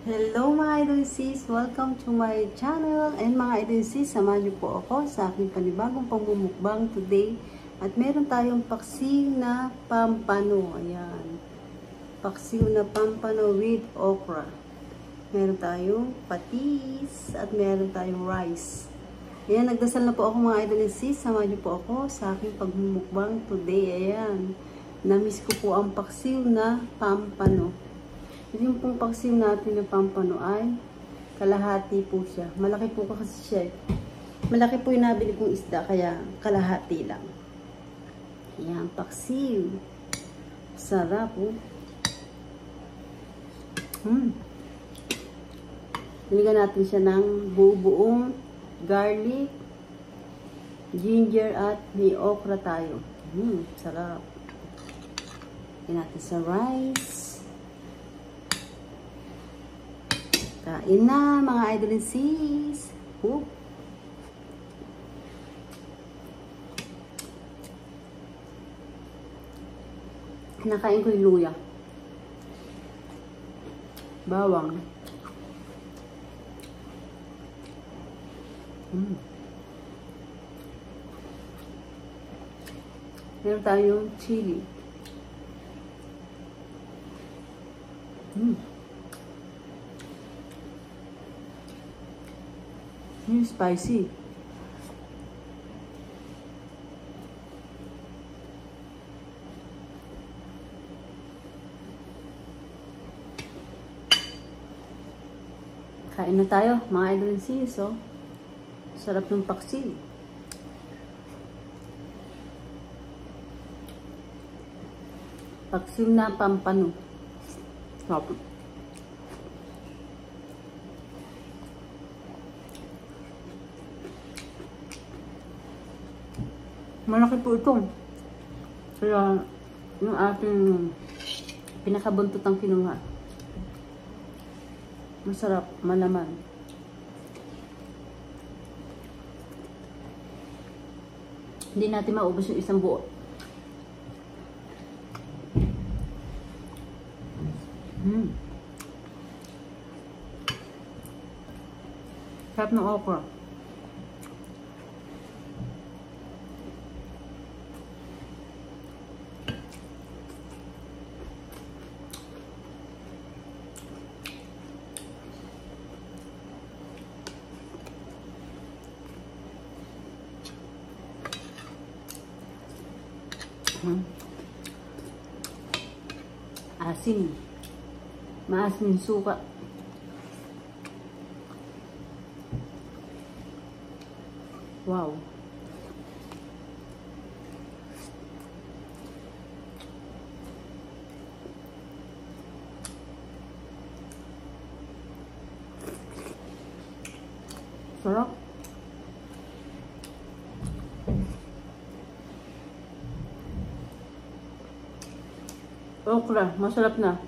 Hello mga idol sis! Welcome to my channel. And mga idol sis, samahan niyo po ako sa aking panibagong pamumukbang today. At meron tayong paksiw na pampano. Ayan. Paksiw na pampano with okra. Meron tayong patis at meron tayong rice. Ayan, nagdasal na po ako mga idol sis. Samahan niyo po ako sa aking pagmumukbang today. Ayan. Namiss ko po ang paksiw na pampano. Yung pong paksiw natin na pampano ay kalahati po siya. Malaki po kasi siya. Malaki po yung nabili kong isda, kaya kalahati lang. Ayan, paksiw. Sarap po. Niligan natin siya ng buong garlic, ginger at may okra tayo. Sarap. Lagyan natin sa rice. Kain na mga idol and sis. Kinakain ko yung luya. Bawang. Meron tayong chili. Spicy. Kain na tayo, mga idol and sis. Sarap ng paksiw. Paksiw na pampano. Sarap. Malaki po ito. Kaya yung ating pinakabuntot ang kinuha. Masarap, malaman. Hindi natin maubos yung isang buo. Sarap ng okra. Asin. Maasim yung suka. Wow. Sarap. Okra, masarap na.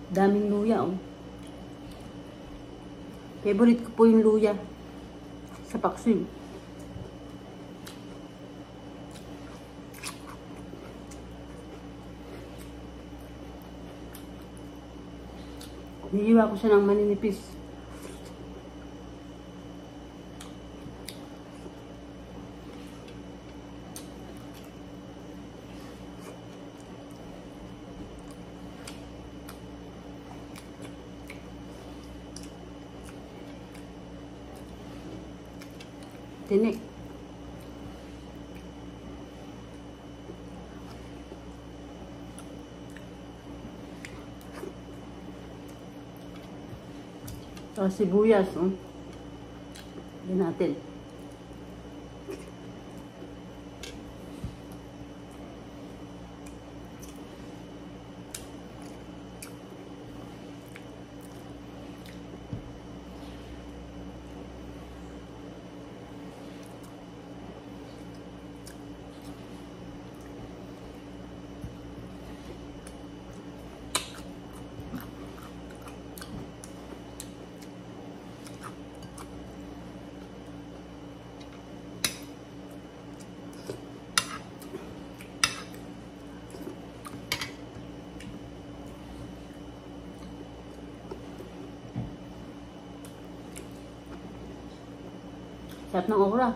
Daming luya, Favorite ko po yung luya sa paksiw. Niliwa ko siya ng maninipis. Tinik. Sibuyas, oh. Yan natin. Sarap ng okra.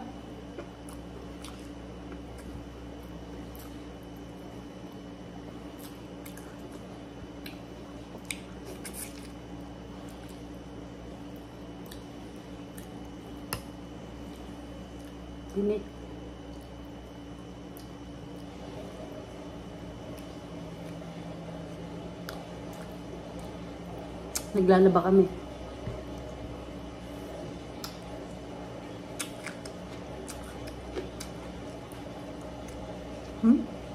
Tinik. Naglalaba kami.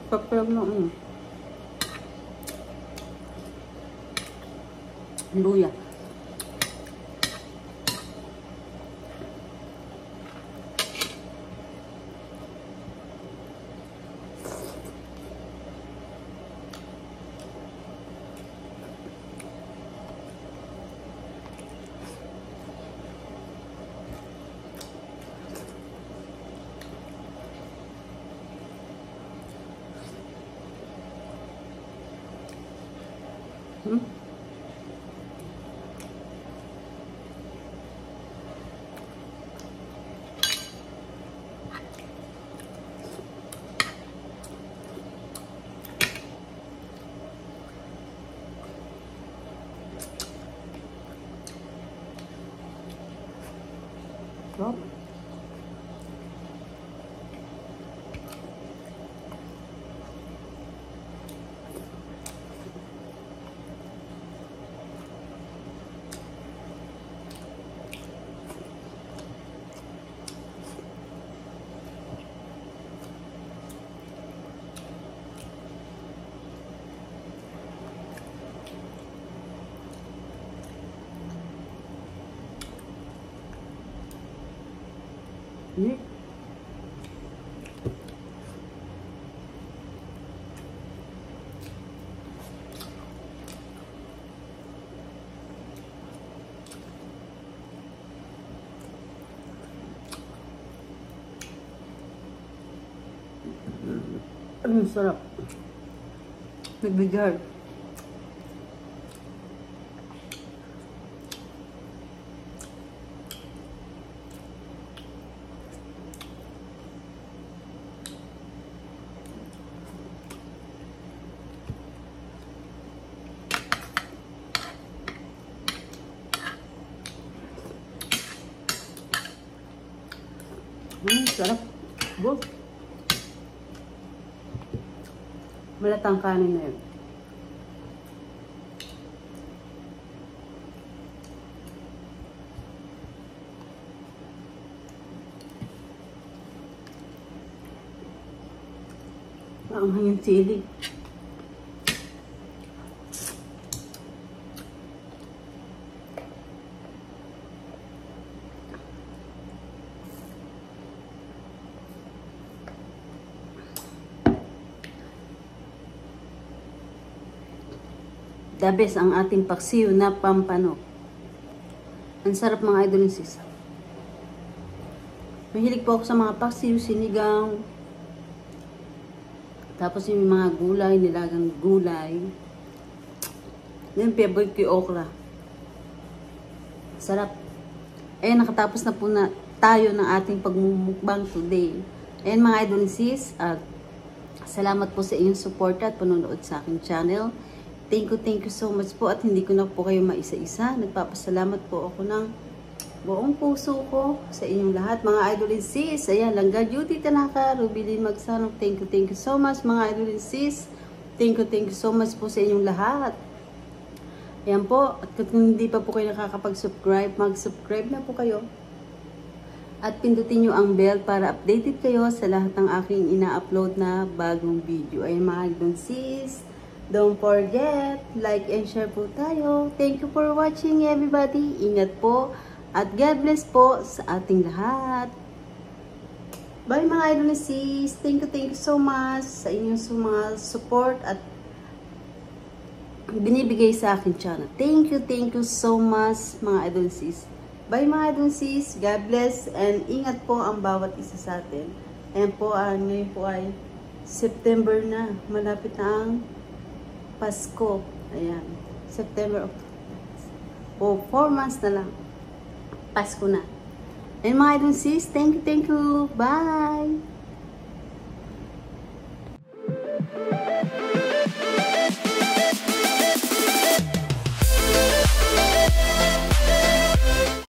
Papel na luya. Sarap. Ang sarap. Nagbigar. Sarap. Buk. Malatang kanin na yun. Ang hangin sili. The best ang ating paksiw na pampano. Ang sarap mga idol and sis. Mahilig po ako sa mga paksiw, sinigang. Tapos yung mga gulay, nilagang gulay. Yung favorite ko yung okra. Sarap. Ayan, nakatapos na po na tayo ng ating pagmumukbang today. Ayan mga idol and sis, salamat po sa inyong support at panonood sa aking channel. Thank you so much po at hindi ko na po kayo maisa-isa. Nagpapasalamat po ako ng buong puso ko sa inyong lahat, mga idol and sis. Ayan, Langga Judy Tanaka, Rubilin Magsanok, thank you so much, mga idol and sis. Thank you so much po sa inyong lahat. Ayan po, at kung hindi pa po kayo nakakapag-subscribe, mag-subscribe na po kayo. At pindutin nyo ang bell para updated kayo sa lahat ng aking ina-upload na bagong video. Ayan mga idol and sis. Don't forget, like and share po tayo. Thank you for watching everybody. Ingat po. At God bless po sa ating lahat. Bye mga idol and sis. Thank you so much sa inyong mga support at binibigay sa akin channel. Thank you so much mga idol and sis. Bye mga idol and sis. God bless and ingat po ang bawat isa sa atin. Ayan po, ngayon po ay September na. Malapit na ang Pasko. Ayan. September, October. 4 months na lang. Pasko na. And mga idol sis, thank you. Bye!